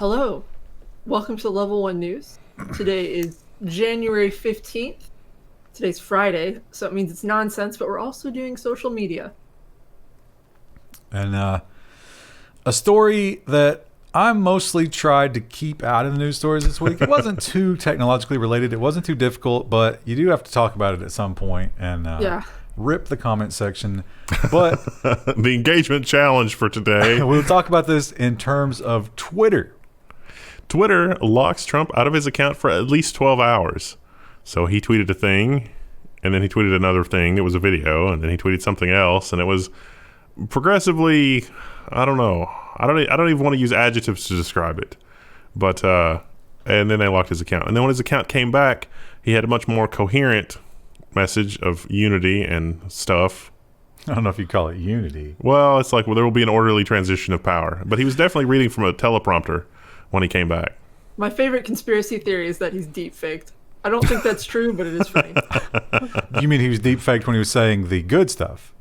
Hello, welcome to Level 1 News. Today is January 15th. Today's Friday, so it means it's nonsense, but we're also doing social media. And a story that I mostly tried to keep out of the news stories this week. It wasn't too technologically related. It wasn't too difficult, but you do have to talk about it at some point and rip the comment section. But the engagement challenge for today. We'll talk about this in terms of Twitter. Twitter locks Trump out of his account for at least 12 hours. So he tweeted a thing, and then he tweeted another thing. It was a video, and then he tweeted something else, and it was progressively, I don't know. I don't even want to use adjectives to describe it. But and then they locked his account. And then when his account came back, he had a much more coherent message of unity and stuff. I don't know if you call it unity. Well, it's like, there will be an orderly transition of power. But he was definitely reading from a teleprompter when he came back. My favorite conspiracy theory is that he's deep-faked. I don't think that's true, but it is funny. You mean he was deep-faked when he was saying the good stuff?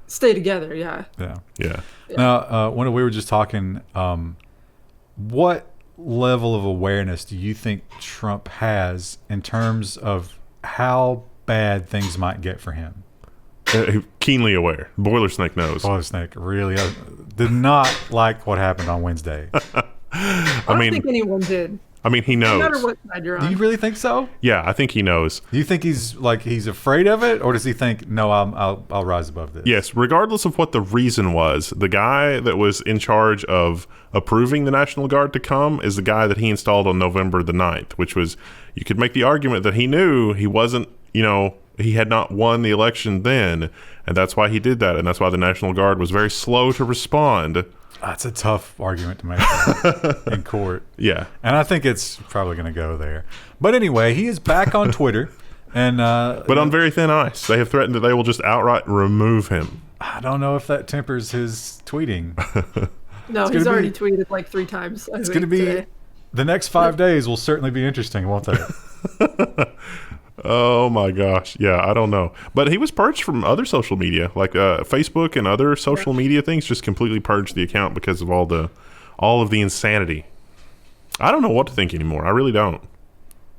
Stay together, yeah. Yeah. Now, when we were just talking, what level of awareness do you think Trump has in terms of how bad things might get for him? Keenly aware. Boiler snake knows. Boiler snake really did not like what happened on Wednesday. I don't think anyone did. I mean, he knows. No matter what side you're on. Do you really think so? Yeah, I think he knows. Do you think he's afraid of it, or does he think, no, I'll rise above this? Yes, regardless of what the reason was, the guy that was in charge of approving the National Guard to come is the guy that he installed on November the 9th, which was, you could make the argument that he knew he wasn't, he had not won the election then, and that's why he did that, and that's why the National Guard was very slow to respond. That's a tough argument to make in court. Yeah. And I think it's probably going to go there. But anyway, he is back on Twitter. And but on very thin ice. They have threatened that they will just outright remove him. I don't know if that tempers his tweeting. No, he's already tweeted like 3 times. It's going to be today. The next 5 days will certainly be interesting, won't they? Oh my gosh. Yeah, I don't know. But he was purged from other social media, like Facebook and other social media things, just completely purged the account because of all of the insanity. I don't know what to think anymore. I really don't.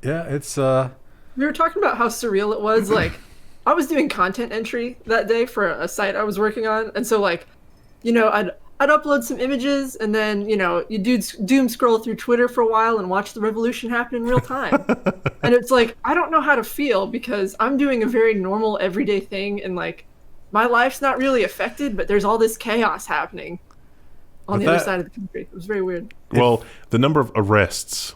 Yeah, it's we were talking about how surreal it was. Like, I was doing content entry that day for a site I was working on, and so I'd upload some images, and then, you doom scroll through Twitter for a while and watch the revolution happen in real time. And it's like, I don't know how to feel because I'm doing a very normal everyday thing, and my life's not really affected, but there's all this chaos happening on the other side of the country. It was very weird. Well, the number of arrests,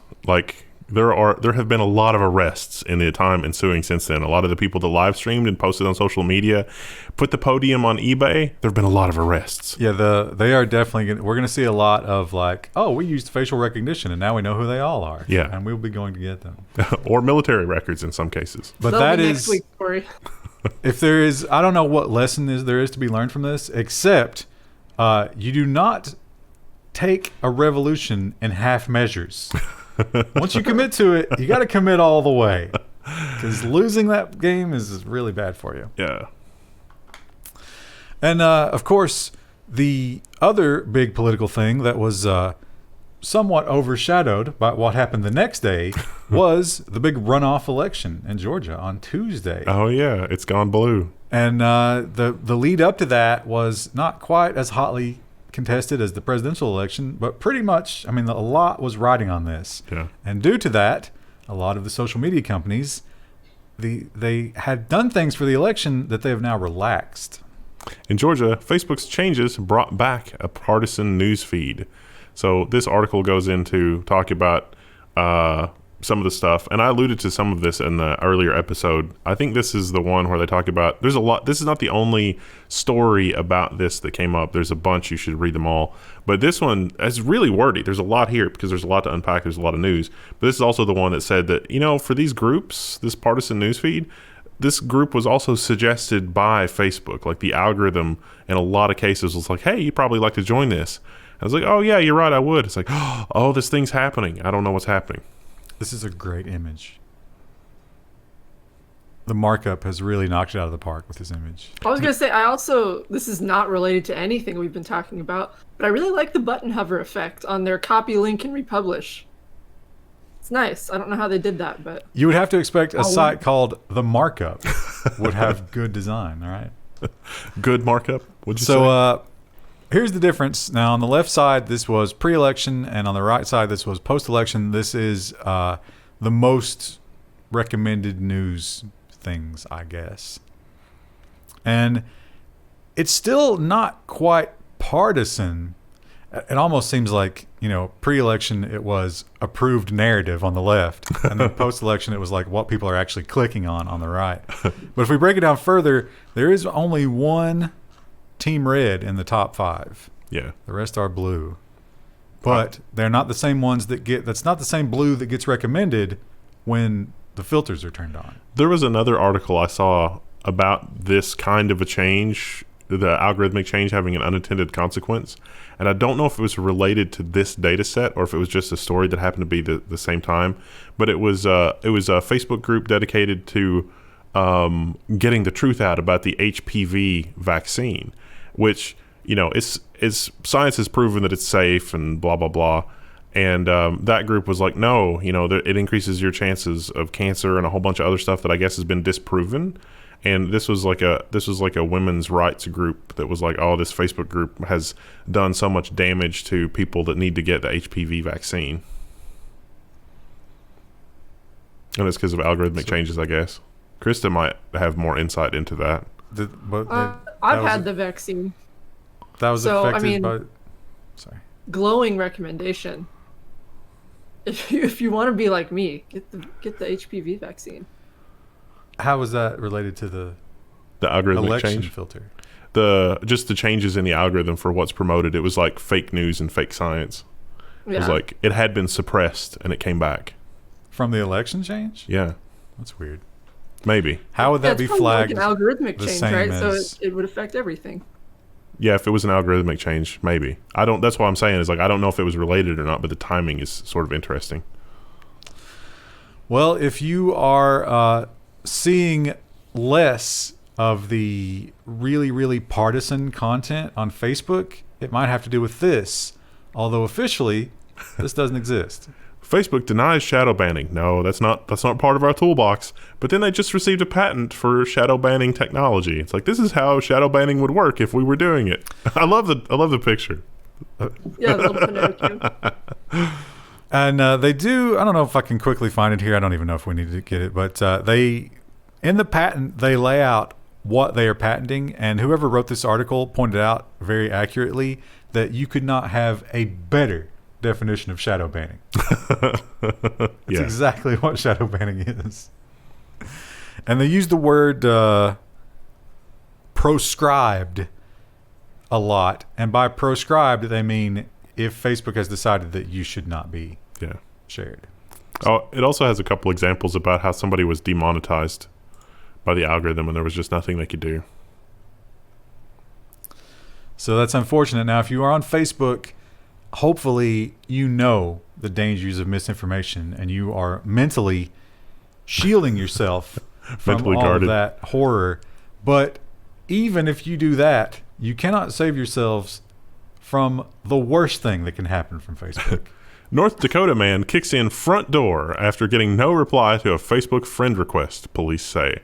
there have been a lot of arrests in the time ensuing since then. A lot of the people that live streamed and posted on social media, put the Podium on eBay. There have been a lot of arrests. Yeah, they are definitely. We're going to see a lot of we used facial recognition and now we know who they all are. Yeah, and we'll be going to get them, or military records in some cases. But that'll be next week's story. If there is, I don't know what lesson there is to be learned from this, except you do not take a revolution in half measures. Once you commit to it, you got to commit all the way, because losing that game is really bad for you. Yeah. And of course, the other big political thing that was somewhat overshadowed by what happened the next day was the big runoff election in Georgia on Tuesday. Oh yeah, it's gone blue. And the lead up to that was not quite as hotly contested as the presidential election, but pretty much, a lot was riding on this. Yeah. And due to that, a lot of the social media companies, they had done things for the election that they have now relaxed. In Georgia, Facebook's changes brought back a partisan news feed. So this article goes into talking about some of the stuff, and I alluded to some of this in the earlier episode. I think this is the one where they talk about, there's a lot, this is not the only story about this that came up. There's a bunch, you should read them all. But this one is really wordy. There's a lot here because there's a lot to unpack. There's a lot of news. But this is also the one that said that, for these groups, this partisan news feed, this group was also suggested by Facebook. Like the algorithm in a lot of cases was like, hey, you probably like to join this. I was like, oh yeah, you're right, I would. It's like, oh, this thing's happening. I don't know what's happening. This is a great image. the markup has really knocked it out of the park with this image. I was going to say, this is not related to anything we've been talking about, but I really like the button hover effect on their copy, link, and republish. It's nice. I don't know how they did that, but... You would have to expect a site called The Markup would have good design, all right? Good markup, would you say? So, here's the difference. Now, on the left side, this was pre-election, and on the right side, this was post-election. This is the most recommended news things, I guess. And it's still not quite partisan. It almost seems like, pre-election, it was approved narrative on the left, and then post-election, it was like what people are actually clicking on the right. But if we break it down further, there is only one Team Red in the top 5. Yeah. The rest are blue. But they're not the same ones that's not the same blue that gets recommended when the filters are turned on. There was another article I saw about this kind of a change, the algorithmic change having an unintended consequence. And I don't know if it was related to this data set or if it was just a story that happened to be the same time. But it was a Facebook group dedicated to getting the truth out about the HPV vaccine, which, science has proven that it's safe and blah, blah, blah. And that group was like, no, it increases your chances of cancer and a whole bunch of other stuff that I guess has been disproven. And this was like a women's rights group that was like, oh, this Facebook group has done so much damage to people that need to get the HPV vaccine. And it's because of algorithmic changes, I guess. Krista might have more insight into that. I've had the vaccine. That was affected by... Sorry. Glowing recommendation. If you want to be like me, get the HPV vaccine. How was that related to the algorithmic election change filter? Just the changes in the algorithm for what's promoted. It was like fake news and fake science. Yeah. It was like it had been suppressed and it came back from the election change. Yeah, that's weird. Maybe. How would that be flagged? Like an algorithmic change, right? So it would affect everything. Yeah, if it was an algorithmic change, maybe. That's what I'm saying is I don't know if it was related or not, but the timing is sort of interesting. Well, if you are seeing less of the really, really partisan content on Facebook, it might have to do with this. Although officially, this doesn't exist. Facebook denies shadow banning. No, that's not part of our toolbox. But then they just received a patent for shadow banning technology. It's like, this is how shadow banning would work if we were doing it. I love the picture. Yeah, the little Pinocchio. And they do, I don't know if I can quickly find it here. I don't even know if we need to get it. But in the patent, they lay out what they are patenting. And whoever wrote this article pointed out very accurately that you could not have a better definition of shadow banning. It's exactly what shadow banning is. And they use the word proscribed a lot. And by proscribed, they mean if Facebook has decided that you should not be shared. Oh, it also has a couple examples about how somebody was demonetized by the algorithm and there was just nothing they could do. So that's unfortunate. Now, if you are on Facebook, hopefully you know the dangers of misinformation and you are mentally shielding yourself from all of that horror. But even if you do that, you cannot save yourselves from the worst thing that can happen from Facebook. North Dakota man kicks in front door after getting no reply to a Facebook friend request, police say.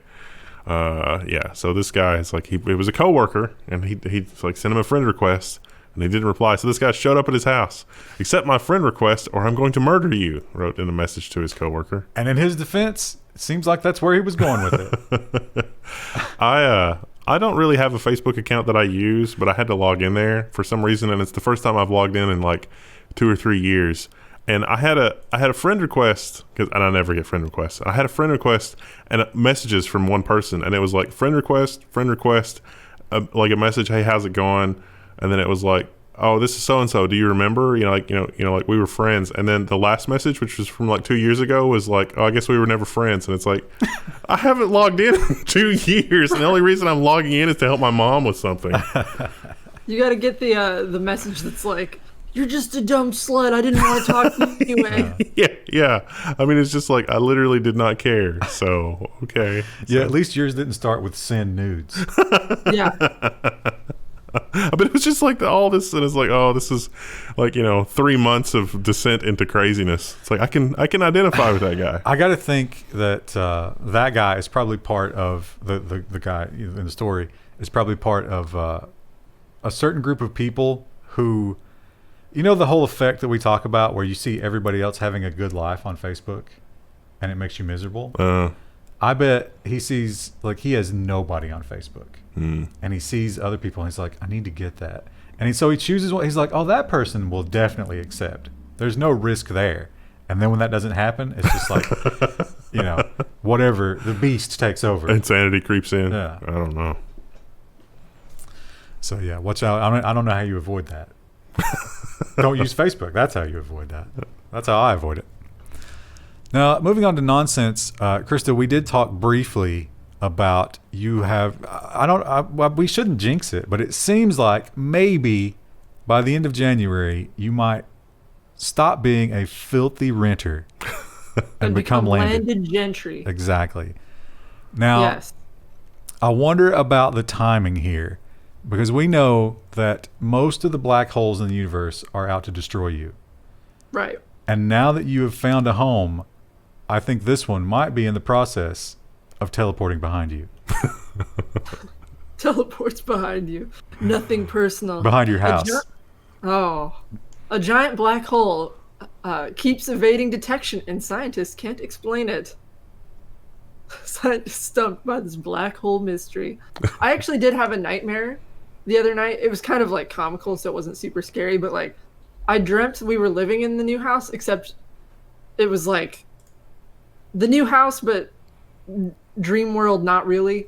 So this guy is like, it was a coworker and he like sent him a friend request and he didn't reply. So this guy showed up at his house. Accept my friend request or I'm going to murder you, wrote in a message to his coworker. And in his defense, it seems like that's where he was going with it. I don't really have a Facebook account that I use, but I had to log in there for some reason, and it's the first time I've logged in like 2 or 3 years. And I had a friend request, and I never get friend requests. I had a friend request and messages from one person, and it was like friend request, like a message, hey, how's it going? And then it was like, oh, this is so and so. Do you remember? Like we were friends. And then the last message, which was from like 2 years ago, was like, oh, I guess we were never friends. And it's like, I haven't logged in 2 years, and the only reason I'm logging in is to help my mom with something. You got to get the message that's like, "You're just a dumb slut. I didn't want to talk to you anyway." Yeah. I mean, it's just like, I literally did not care. So, okay. Yeah, at least yours didn't start with send nudes. Yeah. But it was just like all this, and it's like, oh, this is like, 3 months of descent into craziness. It's like I can identify with that guy. I got to think that that guy is probably part of the guy in the story is probably part of a certain group of people who, the whole effect that we talk about where you see everybody else having a good life on Facebook and it makes you miserable. I bet he sees, like, he has nobody on Facebook. And he sees other people and he's like, I need to get that. And so he chooses what he's like, oh, that person will definitely accept. There's no risk there. And then when that doesn't happen, it's just like, whatever, the beast takes over. Insanity creeps in. Yeah. I don't know. So yeah, watch out. I don't know how you avoid that. Don't use Facebook. That's how you avoid that. That's how I avoid it. Now, moving on to nonsense, Krista, we did talk briefly about we shouldn't jinx it, but it seems like maybe by the end of January, you might stop being a filthy renter and become landed gentry. Exactly. Now, yes. I wonder about the timing here, because we know that most of the black holes in the universe are out to destroy you. Right. And now that you have found a home, I think this one might be in the process of teleporting behind you. Teleports behind you. Nothing personal. Behind your house. A giant black hole keeps evading detection, and scientists can't explain it. Scientists stumped by this black hole mystery. I actually did have a nightmare the other night. It was kind of like comical, so it wasn't super scary, but like I dreamt we were living in the new house, except it was like the new house, but dream world, not really.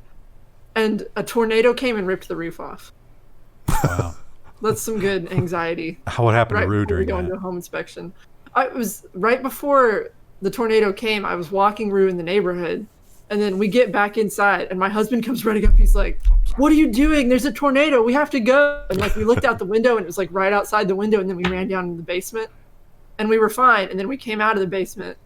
And a tornado came and ripped the roof off. Wow. That's some good anxiety. What happened Right to Rue before we during go into that? a home inspection. It was right before the tornado came. I was walking Rue in the neighborhood, and then we get back inside, and my husband comes running up. He's like, "What are you doing? There's a tornado. We have to go." And like we looked out the window, and it was like right outside the window, and then we ran down in the basement, and we were fine. And then we came out of the basement,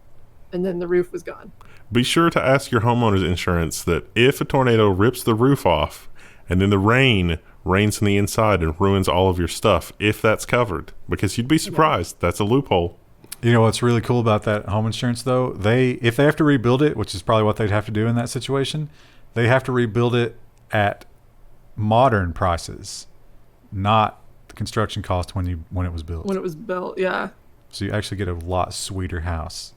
and then the roof was gone. Be sure to ask your homeowner's insurance that if a tornado rips the roof off and then the rain rains on the inside and ruins all of your stuff, if that's covered, because you'd be surprised. That's a loophole. You know what's really cool about that home insurance, though? If they have to rebuild it, which is probably what they'd have to do in that situation, they have to rebuild it at modern prices, not the construction cost when it was built. When it was built, yeah. So you actually get a lot sweeter house.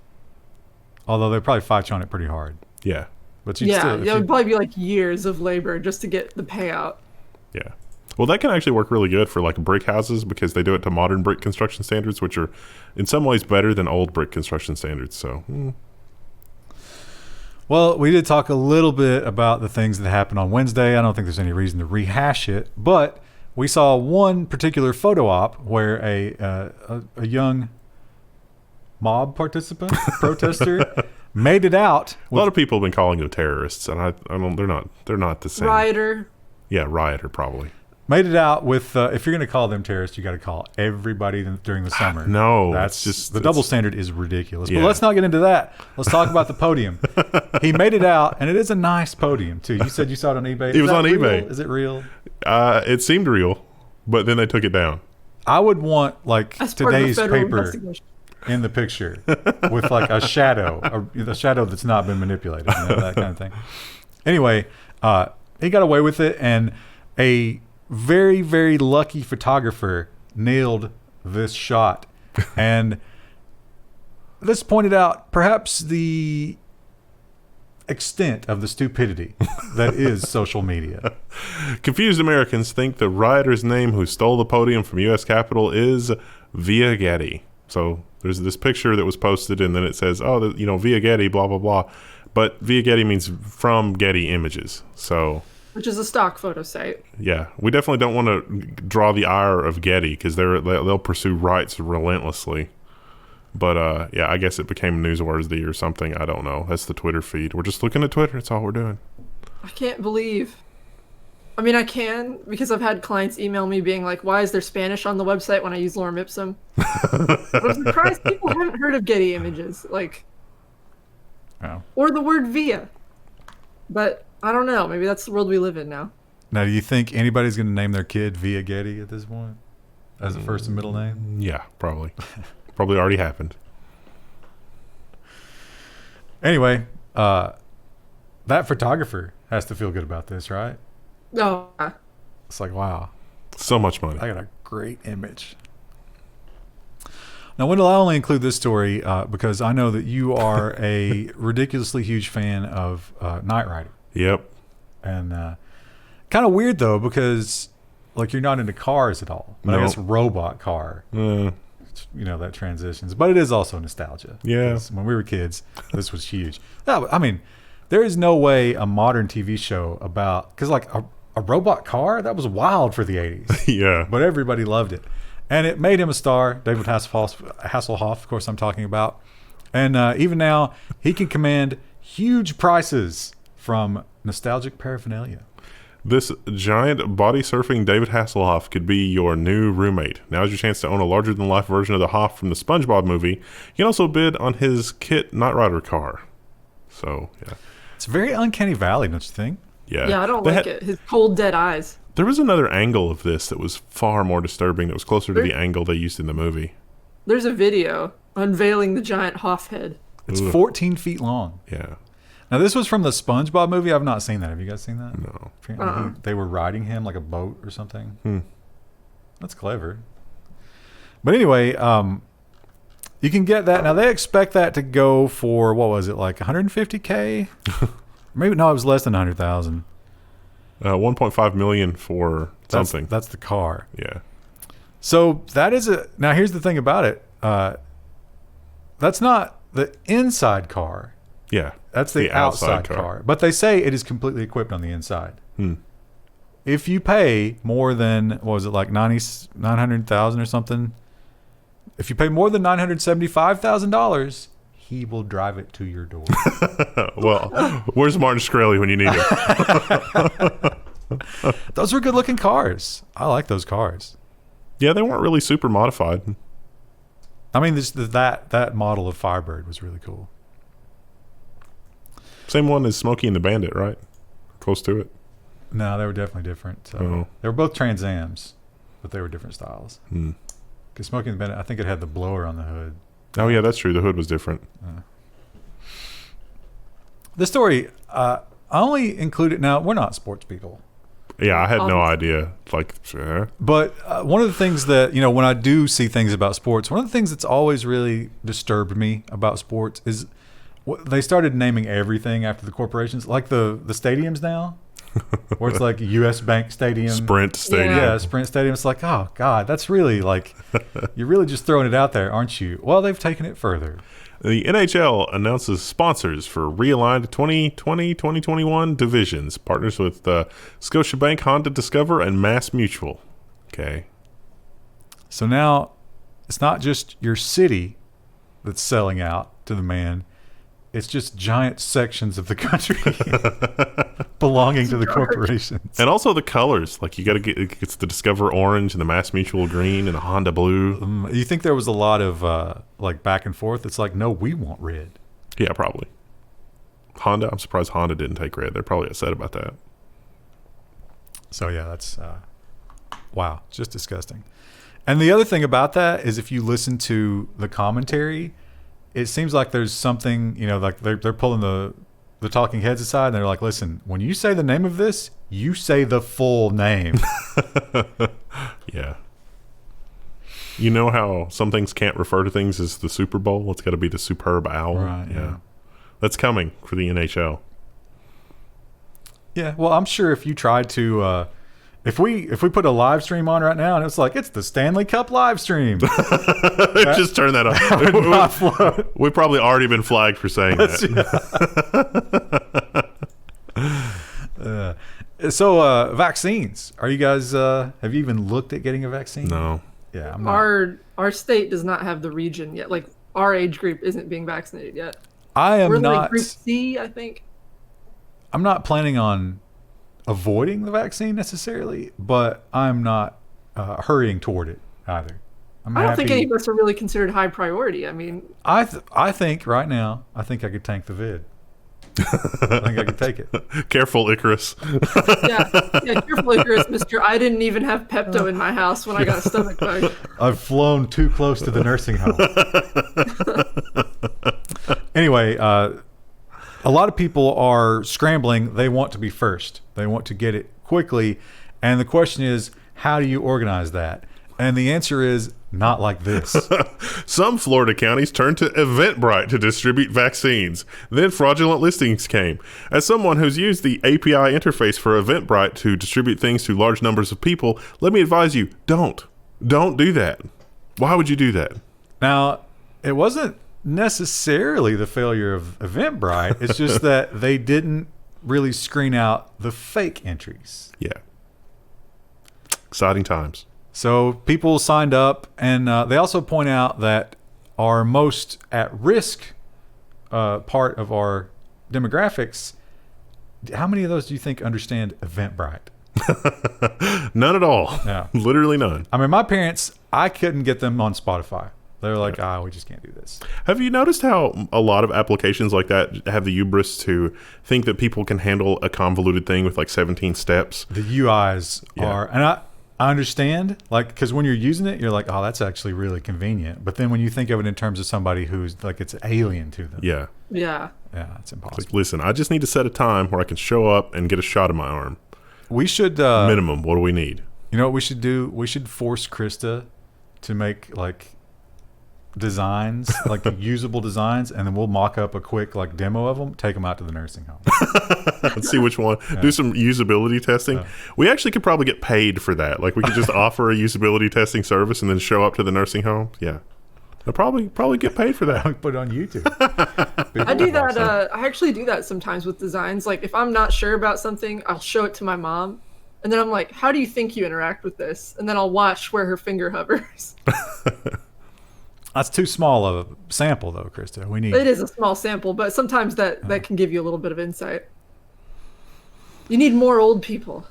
Although they probably fight you on it pretty hard. Yeah. But It would probably be like years of labor just to get the payout. Yeah. Well, that can actually work really good for like brick houses because they do it to modern brick construction standards, which are in some ways better than old brick construction standards. So, Well, we did talk a little bit about the things that happened on Wednesday. I don't think there's any reason to rehash it, but we saw one particular photo op where a young mob participant, protester, made it out. A lot of people have been calling them terrorists, and I don't. They're not the same. Rioter. Yeah, rioter probably. Made it out with. If you're going to call them terrorists, you got to call everybody during the summer. No, that's just the double standard is ridiculous. Yeah. But let's not get into that. Let's talk about the podium. He made it out, and it is a nice podium too. You said you saw it on eBay. It was on real? eBay. Is it real? It seemed real, but then they took it down. I would want like As part of a today's federal paper investigation. in the picture with like a shadow, the shadow that's not been manipulated, that kind of thing. Anyway, he got away with it, and a very, very lucky photographer nailed this shot. And this pointed out perhaps the extent of the stupidity that is social media. Confused Americans think the rioter's name who stole the podium from U.S. Capitol is Via Getty. So there's this picture that was posted, and then it says, Via Getty, blah, blah, blah. But Via Getty means from Getty Images. So, Which is a stock photo site. yeah, we definitely don't want to draw the ire of Getty because they'll pursue rights relentlessly. But, I guess it became newsworthy or something. I don't know. That's the Twitter feed. We're just looking at Twitter. That's all we're doing. I can't believe I mean, I can because I've had clients email me being like, "Why is there Spanish on the website when I use lorem ipsum?" I'm surprised people haven't heard of Getty images, like, Oh. or the word via. But I don't know. Maybe that's the world we live in now. Now, do you think anybody's going to name their kid via Getty at this point as a first and middle name? Yeah, probably. Probably already happened. Anyway, that photographer has to feel good about this, right? No. It's like, wow, So much money. I got a great image. Now, Wendell, I only include this story because I know that you are a ridiculously huge fan of Knight Rider. Yep. And kind of weird, though, because like you're not into cars at all. But I No. guess robot car, you know, that transitions. But it is also nostalgia. Yeah. 'Cause when we were kids, this was huge. I mean, there is no way a modern TV show about, because like a robot car, that was wild for the 80s. Yeah. But everybody loved it. And it made him a star. David Hasselhoff, of course, I'm talking about. And even now, he can command huge prices from nostalgic paraphernalia. This giant body surfing David Hasselhoff could be your new roommate. Now's your chance to own a larger than life version of the Hoff from the SpongeBob movie. You can also bid on his Kit Knight Rider car. So, yeah. It's very uncanny valley, don't you think? Yeah. Yeah, I don't They like had- it. His cold, dead eyes. There was another angle of this that was far more disturbing, that was closer to the angle they used in the movie. There's a video unveiling the giant Hoff head. It's Ugh. 14 feet long. Yeah. Now, this was from the SpongeBob movie. I've not seen that. Have you guys seen that? No. Apparently they were riding him like a boat or something. That's clever. But anyway, you can get that. Now, they expect that to go for, what was it, like 150K? Maybe, no, it was less than 100,000. 1.5 million for something. That's the car. Yeah. So that is now here's the thing about it. That's not the inside car. Yeah. That's the outside car. But they say it is completely equipped on the inside. If you pay more than, what was it, like 900,000 or something? If you pay more than $975,000, he will drive it to your door. Well, where's Martin Shkreli when you need him? Those were good looking cars. I like those cars. Yeah, they weren't really super modified. I mean, that model of Firebird was really cool. Same one as Smokey and the Bandit, right? Close to it. No, they were definitely different. Oh. They were both Trans Ams, but they were different styles. Because Smokey and the Bandit, I think it had the blower on the hood. Oh, yeah, that's true. The hood was different. The story, I only included, now, we're not sports people. Yeah, I had no idea. Like, But one of the things that, you know, when I do see things about sports, one of the things that's always really disturbed me about sports is they started naming everything after the corporations, like the stadiums now, where it's like US Bank Stadium. Sprint Stadium. Yeah, Sprint Stadium. It's like, oh, God, that's really like, you're really just throwing it out there, aren't you? Well, they've taken it further. The NHL announces sponsors for realigned 2020-2021 divisions. Partners with Scotiabank, Honda, Discover, and Mass Mutual. Okay. So now it's not just your city that's selling out to the man. It's just giant sections of the country belonging to the corporations. And also the colors. Like, you got to get, it's the Discover orange and the Mass Mutual green and the Honda blue. You think there was a lot of like back and forth? It's like, no, we want red. Yeah, probably. Honda, I'm surprised Honda didn't take red. They're probably upset about that. So yeah, that's wow, it's just disgusting. And the other thing about that is, if you listen to the commentary, it seems like there's something, you know, like they're pulling the talking heads aside and they're like, listen, when you say the name of this, you say the full name. Yeah. You know how some things can't refer to things as the Super Bowl? It's got to be the Superb Owl. Right, yeah. That's coming for the NHL. Yeah, well, I'm sure if you tried to, if we put a live stream on right now and it's like, it's the Stanley Cup live stream, Just turn that off. We've probably already been flagged for saying that. So vaccines. Are you guys? Have you even looked at getting a vaccine? No. Yeah, I'm not. Our state does not have the region yet. Like, our age group isn't being vaccinated yet. I am We're not. like group C, I think. I'm not planning on avoiding the vaccine necessarily, but I'm not hurrying toward it either. I don't think any of us are really considered high priority. I mean, I think right now, I think I could tank the vid. I think I could take it. Careful, Icarus. yeah, careful, Icarus, mister. I didn't even have Pepto in my house when I got a stomach bug. I've flown too close to the nursing home. Anyway, a lot of people are scrambling. They want to be first. They want to get it quickly. And the question is, how do you organize that? And the answer is not like this. Some Florida counties turned to Eventbrite to distribute vaccines. Then fraudulent listings came. As someone who's used the API interface for Eventbrite to distribute things to large numbers of people, let me advise you, don't do that. Why would you do that? Now, it wasn't necessarily the failure of Eventbrite. It's just that they didn't really screen out the fake entries. Yeah. Exciting times. So people signed up, and they also point out that our most at-risk part of our demographics, how many of those do you think understand Eventbrite? None at all. Yeah. Literally none. I mean, my parents, I couldn't get them on Spotify. They were like, we just can't do this. Have you noticed how a lot of applications like that have the hubris to think that people can handle a convoluted thing with like 17 steps? The UIs are, and I understand, like, because when you're using it, you're like, oh, that's actually really convenient. But then when you think of it in terms of somebody who's like, it's alien to them. Yeah, it's impossible. like, listen, I just need to set a time where I can show up and get a shot in my arm. We should minimum. What do we need? You know what we should do? We should force Krista to make like designs, like usable designs, and then we'll mock up a quick like demo of them, take them out to the nursing home. Let's see which one. Do some usability testing. We actually could probably get paid for that. Like we could just offer a usability testing service and then show up to the nursing home. Yeah, they'll probably get paid for that. Put it on YouTube. I do that. I actually do that sometimes with designs. Like if I'm not sure about something, I'll show it to my mom, and then I'm like, "How do you think you interact with this?" And then I'll watch where her finger hovers. That's too small of a sample, though, Krista. It is a small sample, but sometimes that can give you a little bit of insight. You need more old people.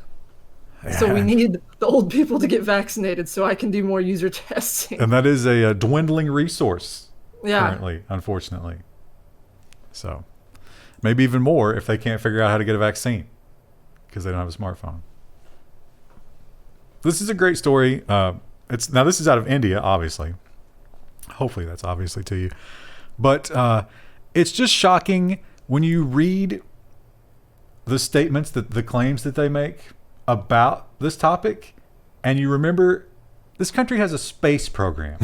Yeah. So we need the old people to get vaccinated so I can do more user testing. And that is a dwindling resource currently, unfortunately. So maybe even more if they can't figure out how to get a vaccine because they don't have a smartphone. This is a great story. This is out of India, obviously. Hopefully that's obviously to you. But it's just shocking when you read the statements, the claims that they make about this topic, and you remember this country has a space program.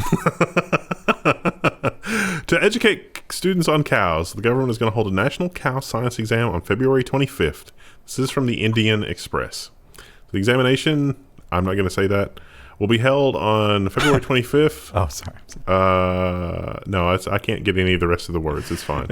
To educate students on cows, the government is going to hold a national cow science exam on February 25th. This is from the Indian Express. The examination, I'm not going to say that, will be held on February 25th. Oh, sorry. No, I can't get any of the rest of the words. It's fine.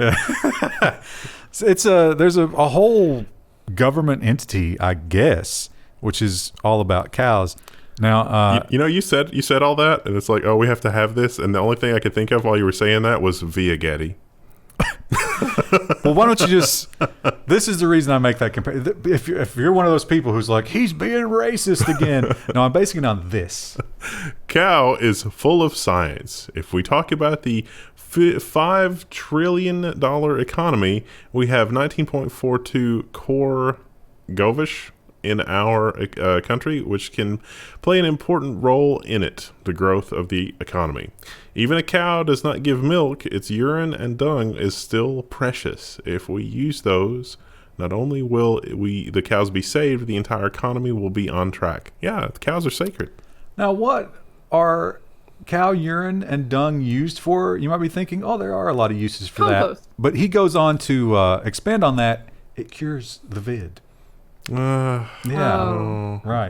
There's a whole government entity, I guess, which is all about cows. Now, you said all that, and it's like, oh, we have to have this, and the only thing I could think of while you were saying that was via Getty. Well, why don't you just? This is the reason I make that comparison. If you're one of those people who's like, he's being racist again, no, I'm basing it on this. Cow is full of science. If we talk about the $5 trillion economy, we have 19.42 core govt in our country, which can play an important role in it, the growth of the economy. Even a cow does not give milk. Its urine and dung is still precious. If we use those, not only will the cows be saved, the entire economy will be on track. Yeah, the cows are sacred. Now, what are cow urine and dung used for? You might be thinking, oh, there are a lot of uses for compost. That. But he goes on to expand on that. It cures the vid. Right.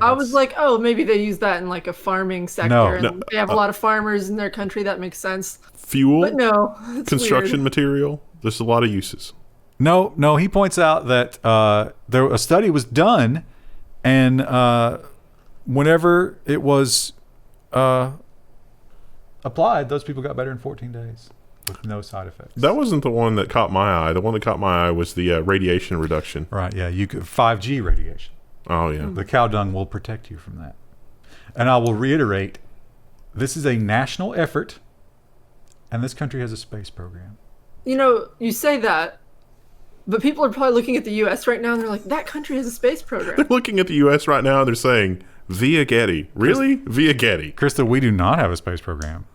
I was like, oh, maybe they use that in like a farming sector, and they have a lot of farmers in their country. That makes sense. Fuel, but no, construction weird. Material. There's a lot of uses. No. He points out that a study was done, and whenever it was applied, those people got better in 14 days. With no side effects. That wasn't the one that caught my eye. The one that caught my eye was the radiation reduction. Right, yeah. 5G radiation. Oh, yeah. The cow dung will protect you from that. And I will reiterate, this is a national effort, and this country has a space program. You know, you say that, but people are probably looking at the U.S. right now, and they're like, that country has a space program. They're looking at the U.S. right now, and they're saying, via Getty. Really? Via Getty. Krista, we do not have a space program.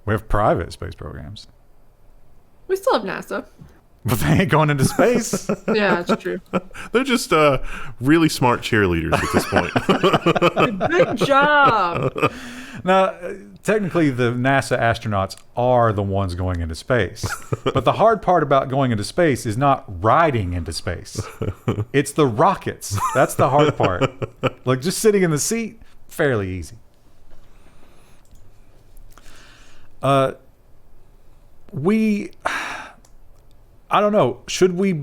We have private space programs. We still have NASA. But they ain't going into space. Yeah, that's true. They're just really smart cheerleaders at this point. Good job. Now, technically, the NASA astronauts are the ones going into space. But the hard part about going into space is not riding into space. It's the rockets. That's the hard part. Like, just sitting in the seat, fairly easy. I don't know. Should we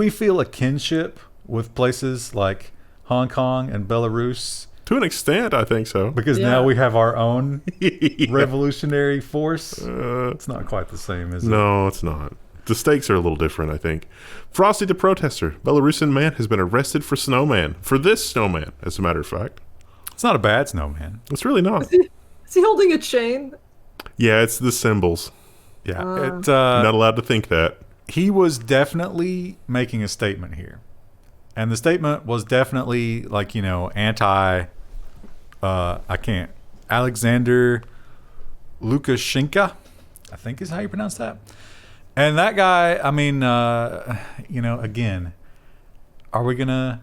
feel a kinship with places like Hong Kong and Belarus? To an extent, I think so. Because now we have our own revolutionary force. It's not quite the same, is it? No, it's not. The stakes are a little different, I think. Frosty the protester, Belarusian man, has been arrested for Snowman. For this snowman, as a matter of fact. It's not a bad snowman. It's really not. Is he holding a chain? Yeah, it's the symbols. Yeah. Not allowed to think that. He was definitely making a statement here. And the statement was definitely like, anti, Alexander Lukashenko, I think is how you pronounce that. And that guy, I mean, again, are we going to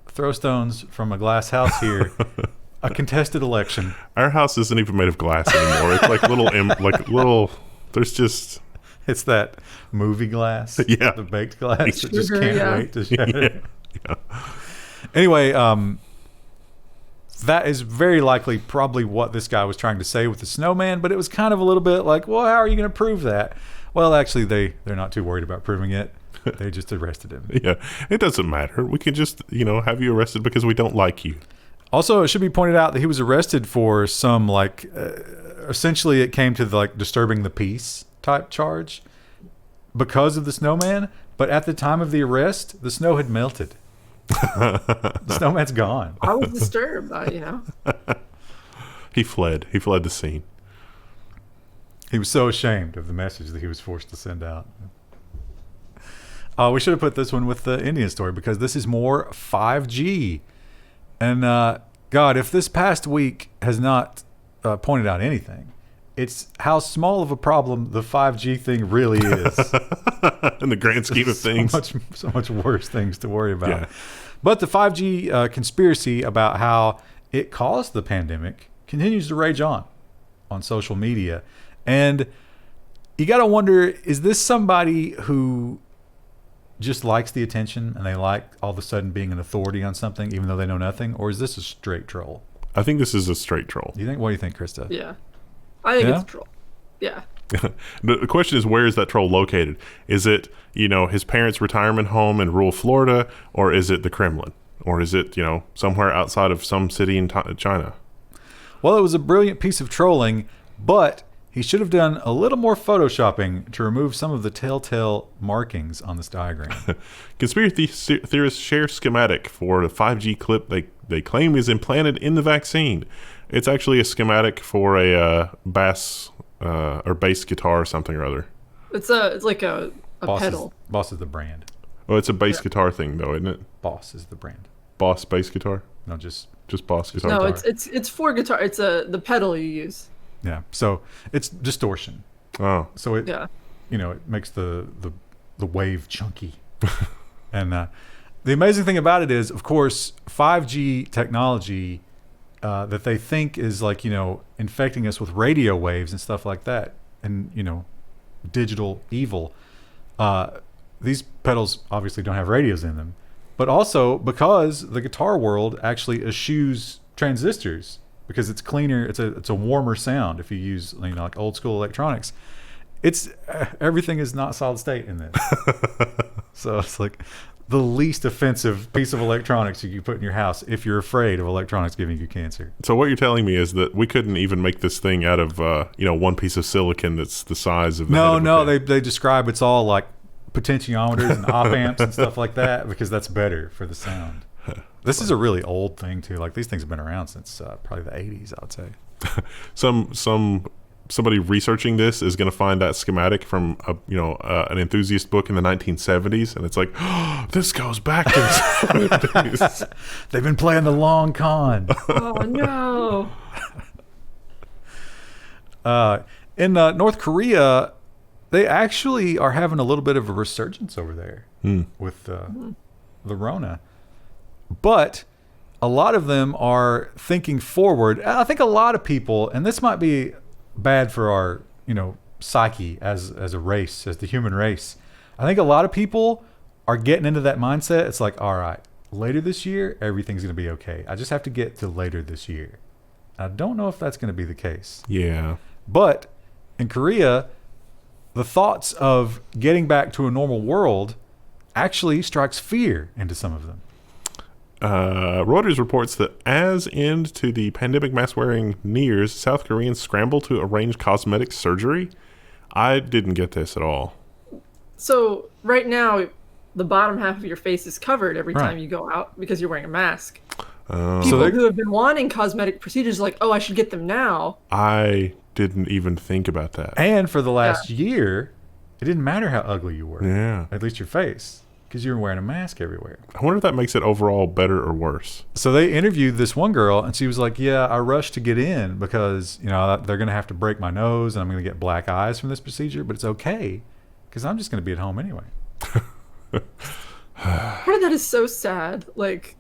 throw stones from a glass house here? A contested election. Our house isn't even made of glass anymore. It's like little, there's just... It's that movie glass. Yeah. The baked glass that just Sugar, can't wait to shatter. Yeah. Anyway, that is very likely probably what this guy was trying to say with the snowman, but it was kind of a little bit like, well, how are you going to prove that? Well, actually, they're not too worried about proving it. They just arrested him. Yeah, it doesn't matter. We can just, have you arrested because we don't like you. Also, it should be pointed out that he was arrested for some, essentially it came to the, disturbing the peace type charge because of the snowman. But at the time of the arrest, the snow had melted. The snowman's gone. I was disturbed, He fled. He fled the scene. He was so ashamed of the message that he was forced to send out. We should have put this one with the Indian story because this is more 5G. And God, if this past week has not pointed out anything, it's how small of a problem the 5G thing really is. In the grand scheme of things. So much worse things to worry about. Yeah. But the 5G conspiracy about how it caused the pandemic continues to rage on social media. And you got to wonder, is this somebody who just likes the attention and they like all of a sudden being an authority on something even though they know nothing? Or is this a straight troll? I think this is a straight troll. What do you think, Krista? Yeah. I think it's a troll. Yeah. The question is, where is that troll located? Is it, his parents' retirement home in rural Florida, or is it the Kremlin? Or is it, somewhere outside of some city in China? Well, it was a brilliant piece of trolling, but he should have done a little more photoshopping to remove some of the telltale markings on this diagram. Conspiracy theorists share schematic for the 5G clip they claim is implanted in the vaccine. It's actually a schematic for a bass or bass guitar or something or other. It's like a pedal. Boss is the brand. Oh, it's a bass guitar thing though, isn't it? Boss is the brand. Boss bass guitar? No, just Boss guitar. No, it's for guitar. It's the pedal you use. Yeah. So it's distortion. Oh. So it it makes the wave chunky. And the amazing thing about it is, of course, 5G technology that they think is infecting us with radio waves and stuff like that, and digital evil. These pedals obviously don't have radios in them, but also because the guitar world actually eschews transistors because it's cleaner. It's a warmer sound if you use like old school electronics. It's everything is not solid state in this, so it's like the least offensive piece of electronics you can put in your house if you're afraid of electronics giving you cancer. So what you're telling me is that we couldn't even make this thing out of one piece of silicon that's the size of the head of a pin. They describe it's all like potentiometers and op amps and stuff like that because that's better for the sound. This is a really old thing too. Like these things have been around since probably the 80s, I would say. Somebody researching this is going to find that schematic from an enthusiast book in the 1970s, and it's like, oh, this goes back to the 70s. They've been playing the long con. Oh no. In North Korea, they actually are having a little bit of a resurgence over there with the Rona. But a lot of them are thinking forward. I think a lot of people, and this might be bad for our, psyche as a race, as the human race. I think a lot of people are getting into that mindset. It's like, all right, later this year, everything's going to be okay. I just have to get to later this year. I don't know if that's going to be the case. Yeah. But in Korea, the thoughts of getting back to a normal world actually strikes fear into some of them. Reuters reports that as end to the pandemic mask wearing nears, South Koreans scramble to arrange cosmetic surgery. I didn't get this at all. So right now, the bottom half of your face is covered every time you go out because you're wearing a mask. People who have been wanting cosmetic procedures are like, oh, I should get them now. I didn't even think about that. And for the last year, it didn't matter how ugly you were. Yeah. At least your face. Because you were wearing a mask everywhere. I wonder if that makes it overall better or worse. So they interviewed this one girl, and she was like, yeah, I rushed to get in because, they're going to have to break my nose, and I'm going to get black eyes from this procedure, but it's okay because I'm just going to be at home anyway. Part of that is so sad, like,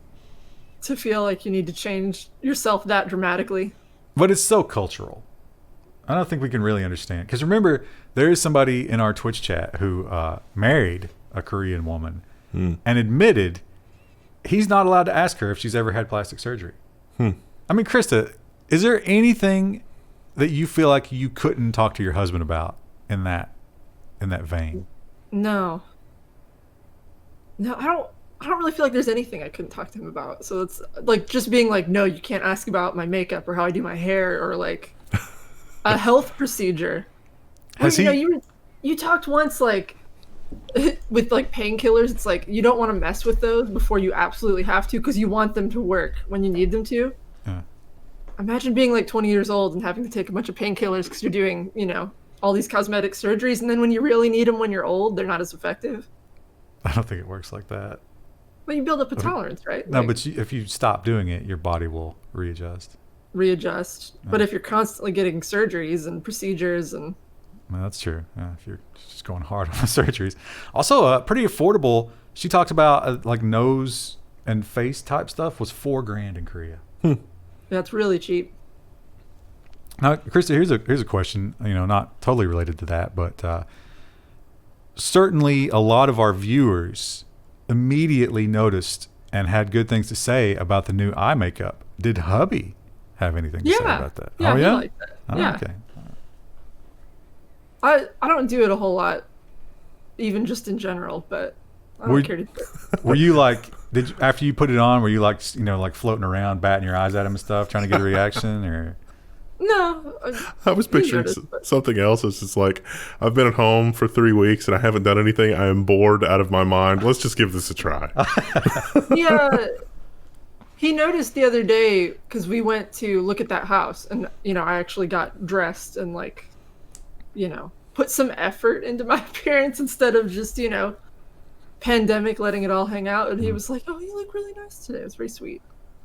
to feel like you need to change yourself that dramatically. But it's so cultural. I don't think we can really understand. Because remember, there is somebody in our Twitch chat who married a Korean woman and admitted he's not allowed to ask her if she's ever had plastic surgery. I mean, Krista, is there anything that you feel like you couldn't talk to your husband about in that vein? No, I don't really feel like there's anything I couldn't talk to him about. So it's like just being like, no, you can't ask about my makeup or how I do my hair or like a health procedure. You talked once like with like painkillers. It's like you don't want to mess with those before you absolutely have to because you want them to work when you need them to. Yeah. Imagine being like 20 years old and having to take a bunch of painkillers because you're doing, all these cosmetic surgeries, and then when you really need them when you're old, they're not as effective. I don't think it works like that. Well, you build up a tolerance, right? No, but if you stop doing it, your body will readjust. Yeah. But if you're constantly getting surgeries and procedures and... Well, that's true. Yeah, if you're just going hard on the surgeries. Also, pretty affordable. She talked about like nose and face type stuff was $4,000 in Korea. That's really cheap. Now, Krista, here's a question. Not totally related to that, but certainly a lot of our viewers immediately noticed and had good things to say about the new eye makeup. Did hubby have anything to say about that? Yeah, he liked that. Yeah. Okay. I don't do it a whole lot, even just in general, but I don't care to do it. Were you like, after you put it on, were you like, like floating around, batting your eyes at him and stuff, trying to get a reaction, or? No. I was picturing something else. It's just like, I've been at home for 3 weeks and I haven't done anything. I am bored out of my mind. Let's just give this a try. Yeah. He noticed the other day, because we went to look at that house, and, I actually got dressed and, like, put some effort into my appearance instead of just, pandemic letting it all hang out. And he was like, oh, you look really nice today. It was very sweet.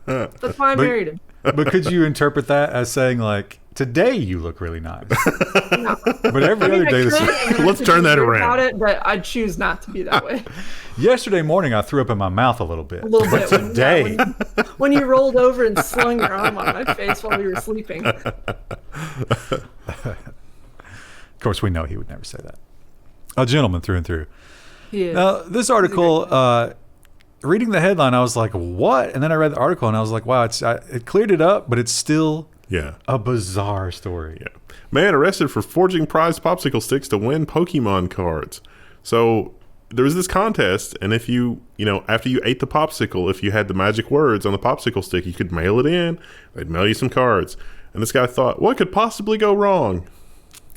That's why I married him. But could you interpret that as saying, like, today you look really nice? No. But every other day this week. Let's turn that around. But I'd choose not to be that way. Yesterday morning, I threw up in my mouth a little bit. But today. When you rolled over and slung your arm on my face while we were sleeping. Of course, we know he would never say that. A gentleman through and through. He is. Now, this article, reading the headline, I was like, what? And then I read the article, and I was like, wow, it cleared it up, but it's still a bizarre story. Yeah. Man arrested for forging prized popsicle sticks to win Pokemon cards. So there was this contest, and if you after you ate the popsicle, if you had the magic words on the popsicle stick, you could mail it in. They'd mail you some cards. And this guy thought, what could possibly go wrong?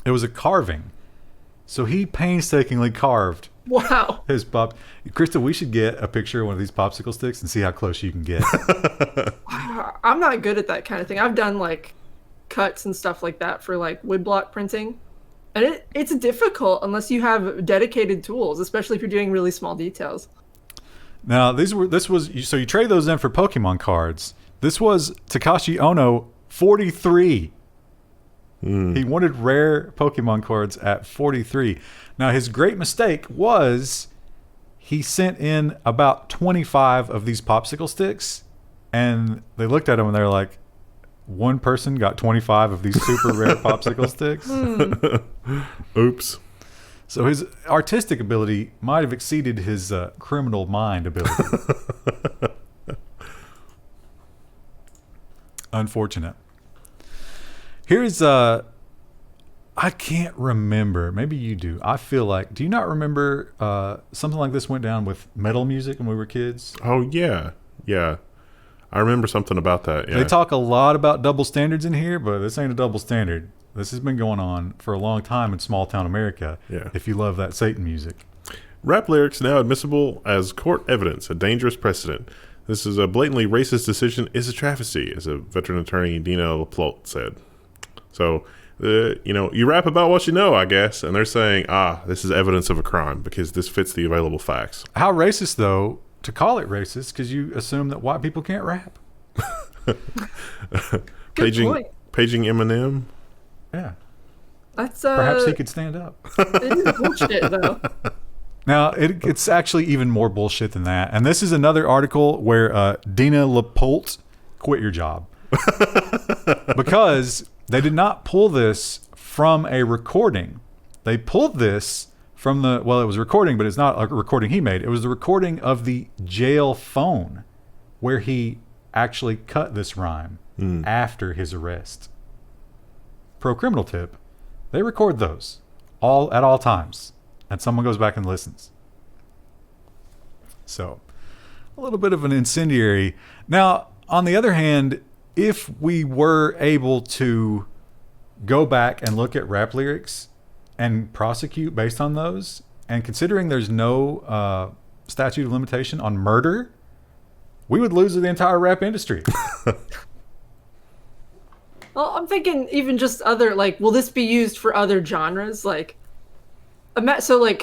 It was a carving. So he painstakingly carved Wow. His pop. Krista, we should get a picture of one of these popsicle sticks and see how close you can get. I'm not good at that kind of thing. I've done like cuts and stuff like that for like woodblock printing. And it's difficult unless you have dedicated tools, especially if you're doing really small details. Now, so you trade those in for Pokemon cards. This was Takashi Ono 43. He wanted rare Pokemon cards at 43. Now, his great mistake was he sent in about 25 of these popsicle sticks, and they looked at him and they're like, one person got 25 of these super rare popsicle sticks. Oops. So his artistic ability might have exceeded his criminal mind ability. Unfortunate. Here's I can't remember. Maybe you do. I feel like, do you not remember something like this went down with metal music when we were kids? Oh, yeah. Yeah. I remember something about that. Yeah. They talk a lot about double standards in here, but this ain't a double standard. This has been going on for a long time in small town America. Yeah. If you love that Satan music. Rap lyrics now admissible as court evidence, a dangerous precedent. This is a blatantly racist decision is a travesty, as a veteran attorney, Dina LaPlotte, said. So, you rap about what you know, I guess, and they're saying, this is evidence of a crime because this fits the available facts. How racist, though, to call it racist, because you assume that white people can't rap. Good paging Eminem. Yeah. That's Perhaps he could stand up. It is bullshit, though. Now, it's actually even more bullshit than that. And this is another article where Dina LaPolt quit your job. Because they did not pull this from a recording. They pulled this from it was recording, but it's not a recording he made. It was the recording of the jail phone where he actually cut this rhyme after his arrest. Pro criminal tip, they record those at all times. And someone goes back and listens. So, a little bit of an incendiary. Now, on the other hand, if we were able to go back and look at rap lyrics and prosecute based on those, and considering there's no statute of limitation on murder, we would lose the entire rap industry. Well, I'm thinking even just other, like, will this be used for other genres? Like, so like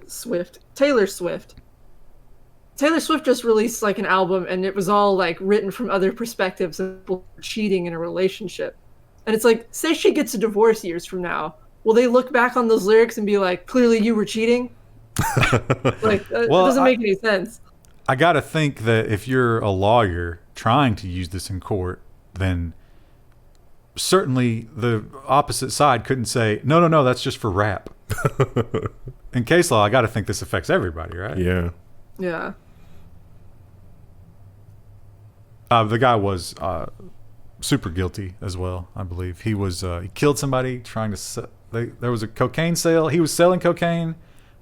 Swift, Taylor Swift. Taylor Swift just released like an album, and it was all like written from other perspectives of people cheating in a relationship. And it's like, say she gets a divorce years from now, will they look back on those lyrics and be like, clearly you were cheating? Like, it doesn't make any sense. I got to think that if you're a lawyer trying to use this in court, then certainly the opposite side couldn't say, no, that's just for rap. In case law, I got to think this affects everybody, right? Yeah. Yeah. The guy was super guilty as well, I believe. He killed somebody trying to there was a cocaine sale. He was selling cocaine.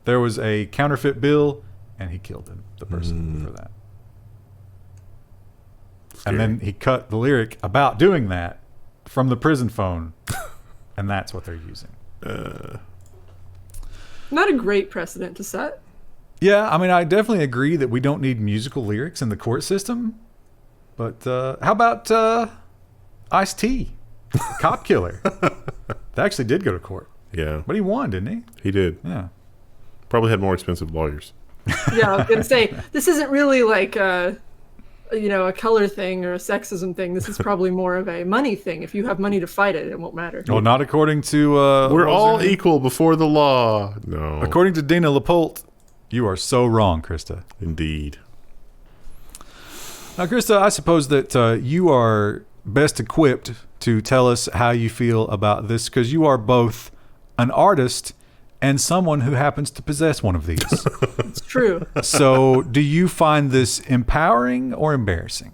There was a counterfeit bill, and he killed the person for that. Scary. And then he cut the lyric about doing that from the prison phone, and that's what they're using. Not a great precedent to set. Yeah, I mean, I definitely agree that we don't need musical lyrics in the court system. But how about Ice-T, cop killer? That actually did go to court. Yeah. But he won, didn't he? He did. Yeah. Probably had more expensive lawyers. Yeah, I was gonna say, this isn't really like a color thing or a sexism thing. This is probably more of a money thing. If you have money to fight it, it won't matter. Well, not according to... We're all equal before the law. No. According to Dina LaPolt, you are so wrong, Krista. Indeed. Now, Krista, I suppose that you are best equipped to tell us how you feel about this, because you are both an artist and someone who happens to possess one of these. It's true. So do you find this empowering or embarrassing?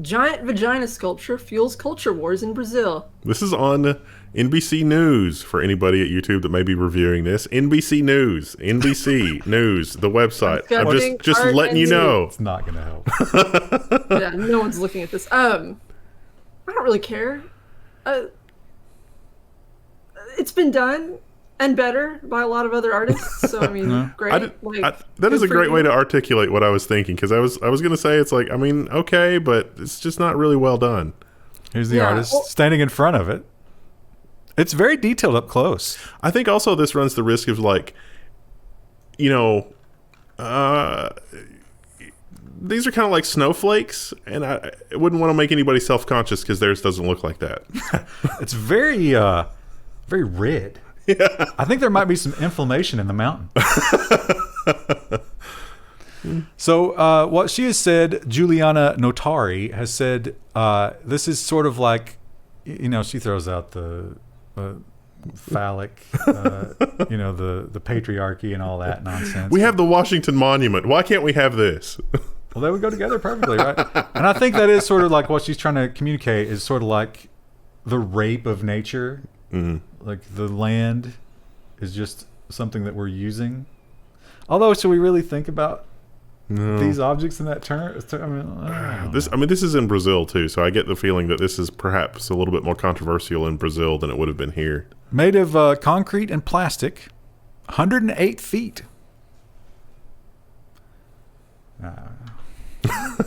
Giant vagina sculpture fuels culture wars in Brazil. This is on NBC News for anybody at YouTube that may be reviewing this. NBC News, NBC News, the website. I'm just letting you know. It's not going to help. Yeah, no one's looking at this. I don't really care. It's been done. and better by a lot of other artists. So I mean, great. That is a great you. way to articulate what I was thinking, because I was going to say it's like, I mean, okay, but it's just not really well done. Here's the artist standing in front of it. It's very detailed up close. I think also this runs the risk of like, you know, these are kind of like snowflakes, and I wouldn't want to make anybody self-conscious because theirs doesn't look like that. It's very, very red. Yeah. I think there might be some inflammation in the mountain. So what she has said, Juliana Notari has said, this is sort of like, you know, she throws out the phallic, you know, the patriarchy and all that nonsense. We have the Washington Monument. Why can't we have this? Well, they would go together perfectly, right? And I think that is sort of like what she's trying to communicate is sort of like the rape of nature. Mm-hmm. Like the land is just something that we're using. Although, should we really think about these objects in that term? This is in Brazil too, so I get the feeling that this is perhaps a little bit more controversial in Brazil than it would have been here. Made of concrete and plastic, 108 feet.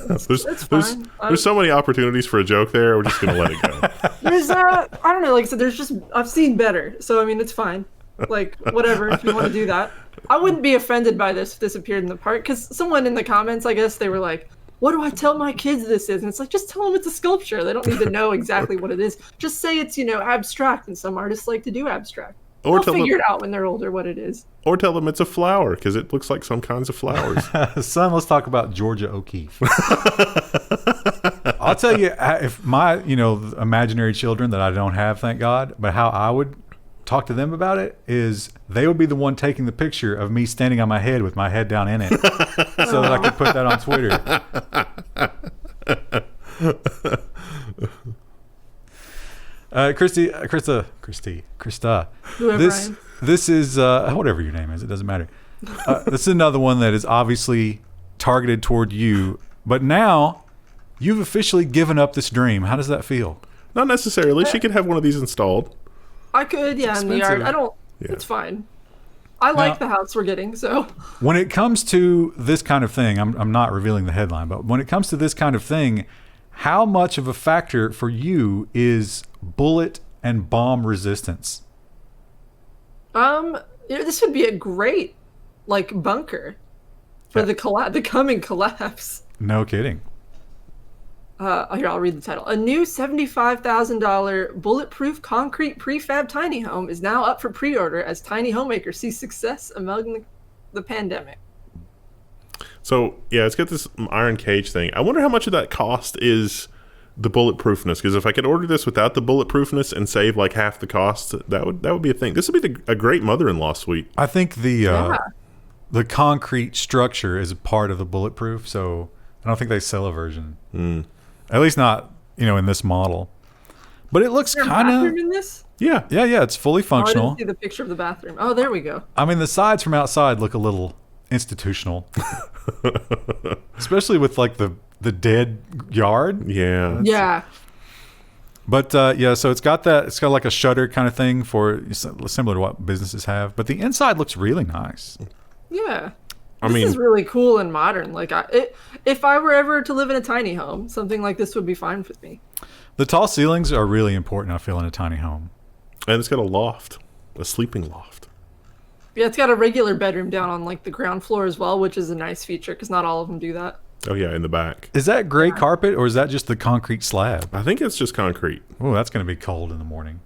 There's so many opportunities for a joke there. We're just gonna let it go. There's I don't know, like I said, I've seen better, so I mean it's fine. Like whatever, if you want to do that. I wouldn't be offended by this if this appeared in the park, because someone in the comments, I guess, they were like, what do I tell my kids this is? And it's like, just tell them it's a sculpture. They don't need to know exactly what it is. Just say it's, you know, abstract, and some artists like to do abstract. Or they'll figure it out when they're older what it is. Or tell them it's a flower, because it looks like some kinds of flowers. Son, let's talk about Georgia O'Keeffe. I'll tell you, if my, you know, imaginary children that I don't have, thank God, but how I would talk to them about it is they would be the one taking the picture of me standing on my head with my head down in it so that I could put that on Twitter. Krista. This is whatever your name is, it doesn't matter. This is another one that is obviously targeted toward you, but now you've officially given up this dream. How does that feel? Not necessarily. She could have one of these installed. I could, in the yard. I don't. Yeah. It's fine. I like the house we're getting. So when it comes to this kind of thing, I'm not revealing the headline, but when it comes to this kind of thing, how much of a factor for you is bullet and bomb resistance? This would be a great, like, bunker for the coming collapse. No kidding. Here, I'll read the title. A new $75,000 bulletproof concrete prefab tiny home is now up for pre-order as tiny homemakers see success among the pandemic. So, yeah, it's got this iron cage thing. I wonder how much of that cost is the bulletproofness, because if I could order this without the bulletproofness and save like half the cost, that would be a thing. This would be a great mother-in-law suite. I think the concrete structure is a part of the bulletproof, so I don't think they sell a version. At least not, in this model. But it looks kind of... bathroom in this? Yeah, it's fully functional. I didn't see the picture of the bathroom. Oh, there we go. I mean, the sides from outside look a little institutional. Especially with, like, the dead yard. Yeah. Yeah. But, so it's got like a shutter kind of thing for similar to what businesses have. But the inside looks really nice. Yeah. This is really cool and modern. Like, if I were ever to live in a tiny home, something like this would be fine with me. The tall ceilings are really important, I feel, in a tiny home. And it's got a loft, a sleeping loft. Yeah, it's got a regular bedroom down on, like, the ground floor as well, which is a nice feature because not all of them do that. Oh, yeah, in the back. Is that gray carpet or is that just the concrete slab? I think it's just concrete. Oh, that's going to be cold in the morning.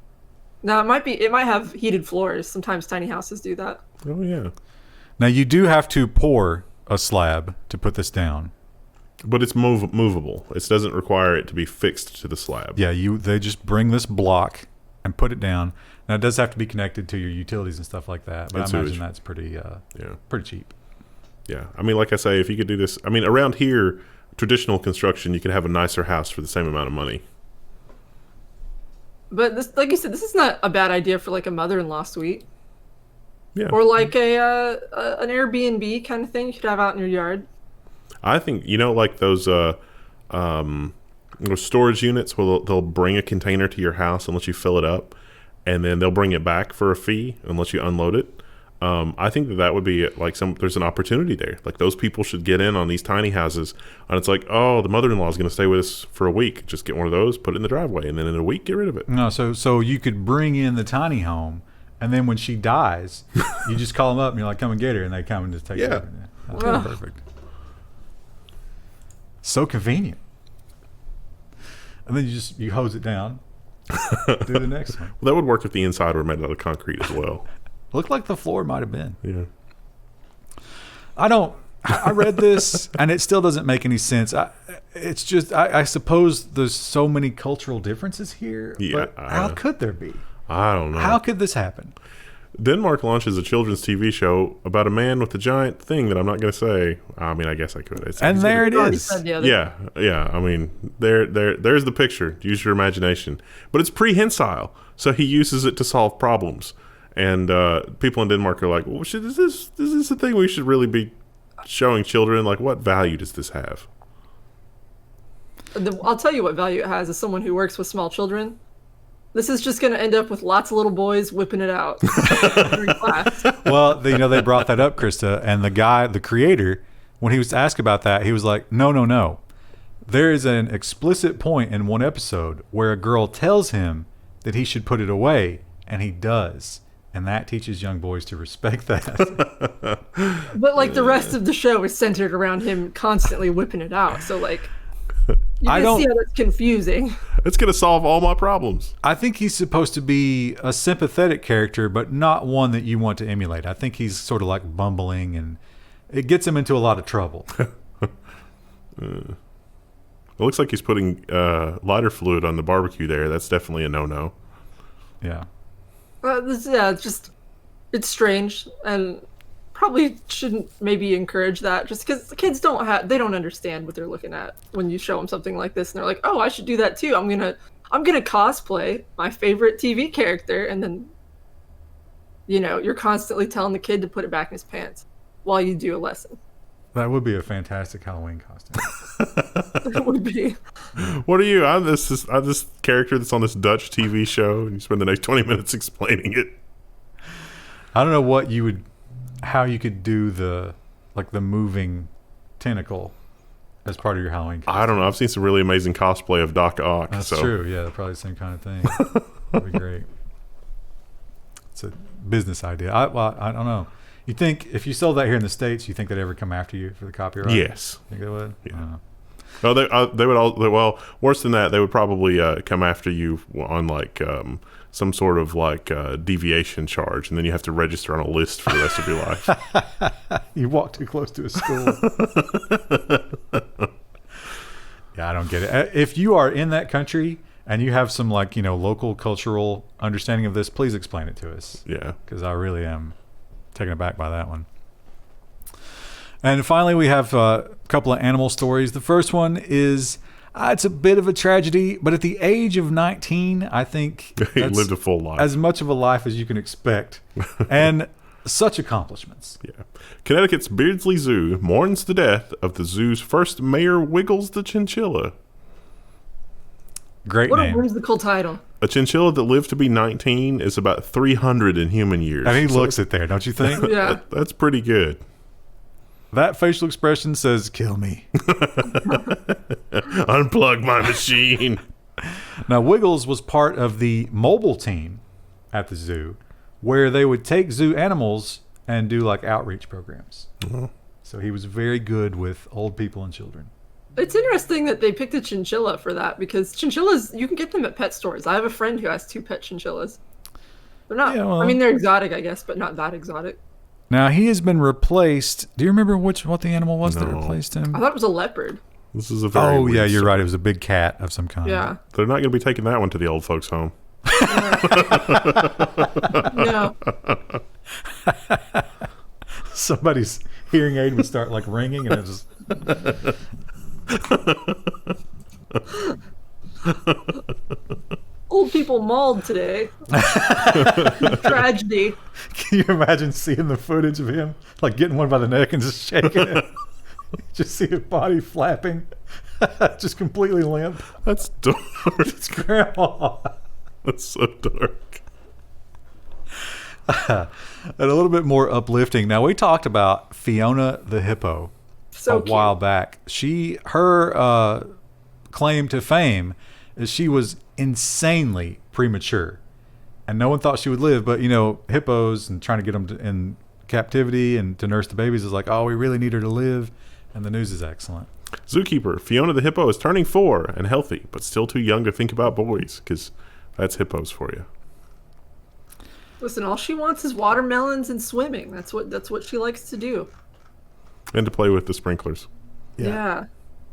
No, it might have heated floors. Sometimes tiny houses do that. Oh, yeah. Now, you do have to pour a slab to put this down. But it's movable. It doesn't require it to be fixed to the slab. Yeah, they just bring this block and put it down. Now, it does have to be connected to your utilities and stuff like that. But I imagine that's pretty cheap. Yeah. I mean, like I say, if you could do this... I mean, around here, traditional construction, you could have a nicer house for the same amount of money. But this, like you said, this is not a bad idea for, like, a mother-in-law suite. Yeah. Or like an Airbnb kind of thing you could have out in your yard. I think, like those storage units where they'll bring a container to your house and let you fill it up. and then they'll bring it back for a fee unless you unload it. I think that would be like there's an opportunity there. Like those people should get in on these tiny houses, and it's like, oh, the mother-in-law is going to stay with us for a week. Just get one of those, put it in the driveway, and then in a week, get rid of it. No, so you could bring in the tiny home, and then when she dies, you just call them up and you're like, come and get her, and they come and just take her. Yeah. That's perfect. So convenient. And then you hose it down. Do the next one. Well, that would work if the inside were made out of concrete as well. Looked like the floor might have been. Yeah. I read this and it still doesn't make any sense. It's just, I suppose there's so many cultural differences here. Yeah. But how could there be? I don't know. How could this happen? Denmark launches a children's TV show about a man with a giant thing that I'm not going to say. I mean, I guess I could. And there it is. Yeah. I mean, there's the picture. Use your imagination. But it's prehensile, so he uses it to solve problems. And people in Denmark are like, well, is this a thing we should really be showing children? Like, what value does this have? I'll tell you what value it has as someone who works with small children. This is just going to end up with lots of little boys whipping it out during class. Well, they brought that up, Krista, and the creator, when he was asked about that, he was like, no. There is an explicit point in one episode where a girl tells him that he should put it away, and he does. And that teaches young boys to respect that. But like the rest of the show is centered around him constantly whipping it out. So like, you can see how that's confusing. It's going to solve all my problems. I think he's supposed to be a sympathetic character, but not one that you want to emulate. I think he's sort of like bumbling, and it gets him into a lot of trouble. It looks like he's putting lighter fluid on the barbecue there. That's definitely a no-no. Yeah. It's strange, and probably shouldn't maybe encourage that, just because the kids don't understand what they're looking at when you show them something like this, and they're like, oh, I should do that too. I'm gonna cosplay my favorite TV character, and then you're constantly telling the kid to put it back in his pants while you do a lesson. That would be a fantastic Halloween costume. It would be. What are you? I'm this character that's on this Dutch TV show, and you spend the next 20 minutes explaining it. I don't know how you could do the moving tentacle as part of your Halloween costume. I don't know. I've seen some really amazing cosplay of Doc Ock. That's true. Yeah, probably the same kind of thing. That'd be great. It's a business idea. I don't know. You think if you sold that here in the States, you think they'd ever come after you for the copyright? Yes. Think they would? Yeah. Oh, they would all. Well, worse than that, they would probably come after you on like some sort of like deviation charge, and then you have to register on a list for the rest of your life. You walk too close to a school. Yeah, I don't get it. If you are in that country and you have some local cultural understanding of this, please explain it to us. Yeah, because I really am taken aback by that one. And finally, we have a couple of animal stories. The first one is it's a bit of a tragedy, but at the age of 19, I think he lived a full life, as much of a life as you can expect, and such accomplishments. Yeah, Connecticut's Beardsley Zoo mourns the death of the zoo's first mayor, Wiggles the Chinchilla. Great name. What a whimsical title. A chinchilla that lived to be 19 is about 300 in human years. And he looks it there, don't you think? Yeah. That's pretty good. That facial expression says, kill me. Unplug my machine. Now, Wiggles was part of the mobile team at the zoo where they would take zoo animals and do like outreach programs. Mm-hmm. So he was very good with old people and children. It's interesting that they picked a chinchilla for that, because chinchillas, you can get them at pet stores. I have a friend who has 2 pet chinchillas. They're not, they're exotic, I guess, but not that exotic. Now, he has been replaced. Do you remember what the animal was that replaced him? I thought it was a leopard. This is a very weird yeah, you're story. Right. It was a big cat of some kind. Yeah. They're not going to be taking that one to the old folks' home. No. Somebody's hearing aid would start like ringing, and it just... Old people mauled today. Tragedy. Can you imagine seeing the footage of him like getting one by the neck and just shaking it? Just see his body flapping, just completely limp. That's dark. It's grandma. That's so dark. And a little bit more uplifting. Now, we talked about Fiona the hippo So while back. Her claim to fame is she was insanely premature, and no one thought she would live. But hippos and trying to get them in captivity and to nurse the babies is like, oh, we really need her to live, and the news is excellent. Zookeeper, Fiona the hippo is turning 4 and healthy, but still too young to think about boys, because that's hippos for you. Listen, all she wants is watermelons and swimming. That's what she likes to do. And to play with the sprinklers. Yeah.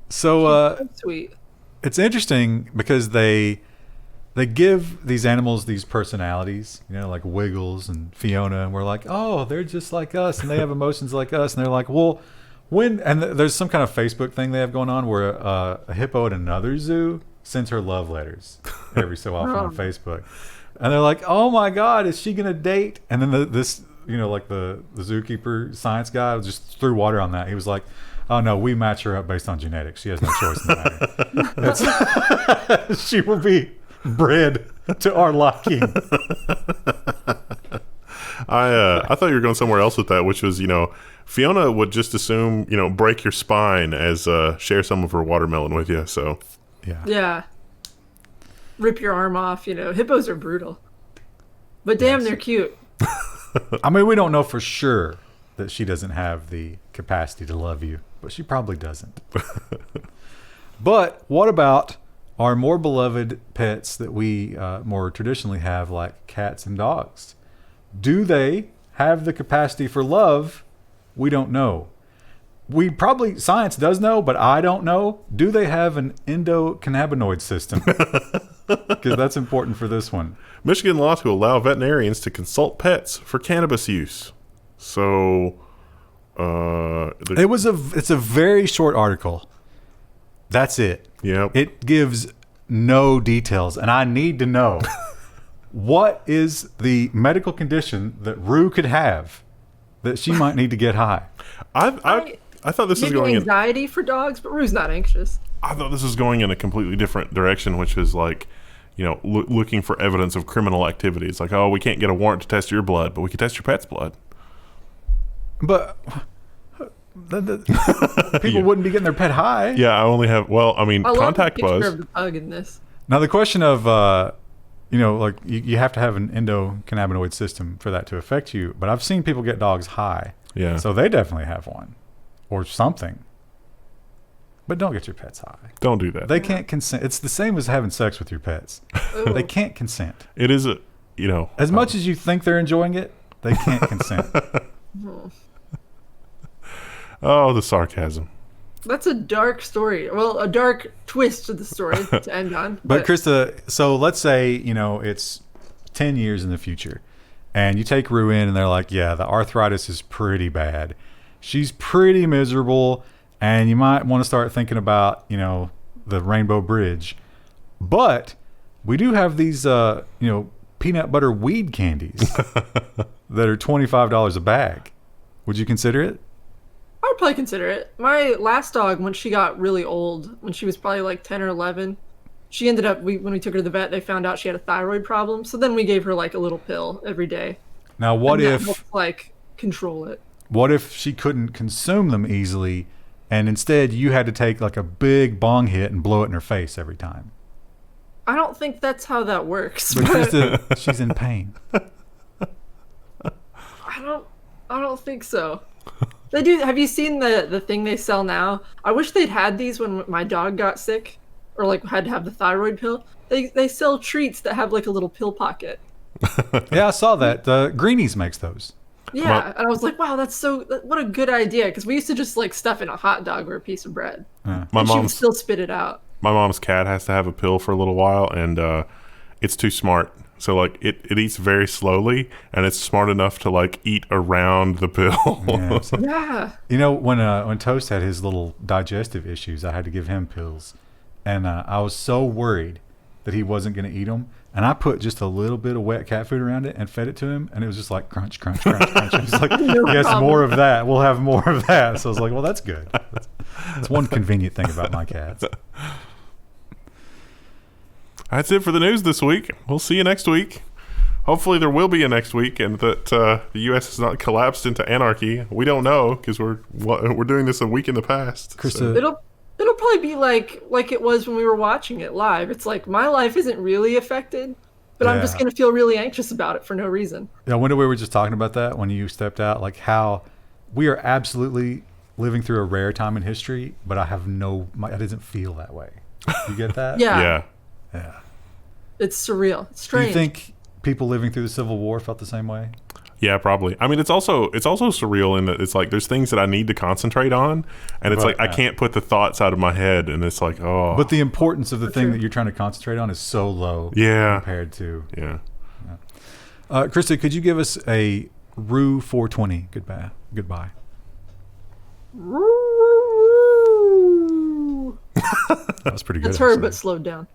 So Sweet. it's interesting because they give these animals these personalities, like Wiggles and Fiona, and we're like, oh, they're just like us, and they have emotions like us, and they're like, well, there's some kind of Facebook thing they have going on where a hippo at another zoo sends her love letters every so often on Facebook, and they're like, oh my God, is she gonna date? And then this like the zookeeper science guy just threw water on that. He was like, oh no, we match her up based on genetics. She has no choice in the matter. She will be bred to our liking. I thought you were going somewhere else with that, which was, Fiona would just assume, break your spine as share some of her watermelon with you. So Yeah. Rip your arm off. Hippos are brutal, but damn, they're cute. I mean, we don't know for sure that she doesn't have the capacity to love you, but she probably doesn't. But what about our more beloved pets that we more traditionally have, like cats and dogs? Do they have the capacity for love? We don't know. Science does know, but I don't know. Do they have an endocannabinoid system? Because that's important for this one. Michigan law to allow veterinarians to consult pets for cannabis use. So, it's a very short article. That's it. Yep. It gives no details, and I need to know what is the medical condition that Rue could have that she might need to get high. I thought this was going anxiety for dogs, but Rue's not anxious. I thought this was going in a completely different direction, which was like, looking for evidence of criminal activity. It's like, oh, we can't get a warrant to test your blood, but we can test your pet's blood. But people wouldn't be getting their pet high. Yeah, I only have. Well, I mean, contact buzz. I love the picture buzz. of the pug in this. Now the question of, like you have to have an endocannabinoid system for that to affect you. But I've seen people get dogs high. Yeah. So they definitely have one, or something. But don't get your pets high. Don't do that. They can't consent. It's the same as having sex with your pets. They can't consent. It is as much as you think they're enjoying it, they can't consent. Oh, the sarcasm. That's a dark story. Well, a dark twist to the story to end on. But Krista, so let's say, it's 10 years in the future, and you take Rue in, and they're like, yeah, the arthritis is pretty bad. She's pretty miserable, and you might want to start thinking about, the Rainbow Bridge. But we do have these, peanut butter weed candies that are $25 a bag. Would you consider it? I would probably consider it. My last dog, when she got really old, when she was probably like 10 or 11, she ended up, when we took her to the vet, they found out she had a thyroid problem. So then we gave her like a little pill every day. Now, what if helped, control it? What if she couldn't consume them easily, and instead you had to take like a big bong hit and blow it in her face every time? I don't think that's how that works. But she's in pain. I don't think so. They do. Have you seen the thing they sell now? I wish they'd had these when my dog got sick, or like had to have the thyroid pill. They sell treats that have like a little pill pocket. Yeah, I saw that. Greenies makes those. Yeah, and I was like, wow, what a good idea, because we used to just like stuff in a hot dog or a piece of bread. Yeah. My and she mom would still spit it out. My mom's cat has to have a pill for a little while, and it's too smart. So like it eats very slowly, and it's smart enough to like eat around the pill. Yeah. When Toast had his little digestive issues, I had to give him pills, and I was so worried that he wasn't going to eat them. And I put just a little bit of wet cat food around it and fed it to him, and it was just like crunch, crunch, crunch, crunch. It was like, yes, more of that. We'll have more of that. So I was like, well, that's good. That's one convenient thing about my cats. That's it for the news this week. We'll see you next week. hopefully there will be a next week, and that the U.S. has not collapsed into anarchy. We don't know because we're doing this a week in the past. Krista, So. It'll probably be like it was when we were watching it live. It's like my life isn't really affected, but I'm just Yeah. gonna feel really anxious about it for no reason. I wonder we were just talking about that when you stepped out, like how we are absolutely living through a rare time in history, but I doesn't feel that way. You get that? Yeah. Yeah. It's surreal. It's Do strange. you think people living through the Civil War felt the same way? Yeah, probably. I mean, it's also surreal in that it's like there's things that I need to concentrate on, and it's Right, like I can't put the thoughts out of my head, and it's like, oh. But the importance of the thing true. that you're trying to concentrate on is so low Yeah. compared to... Yeah. Krista, could you give us a Rue 420 goodbye? Woo. That was pretty good. That's her, actually. but slowed down.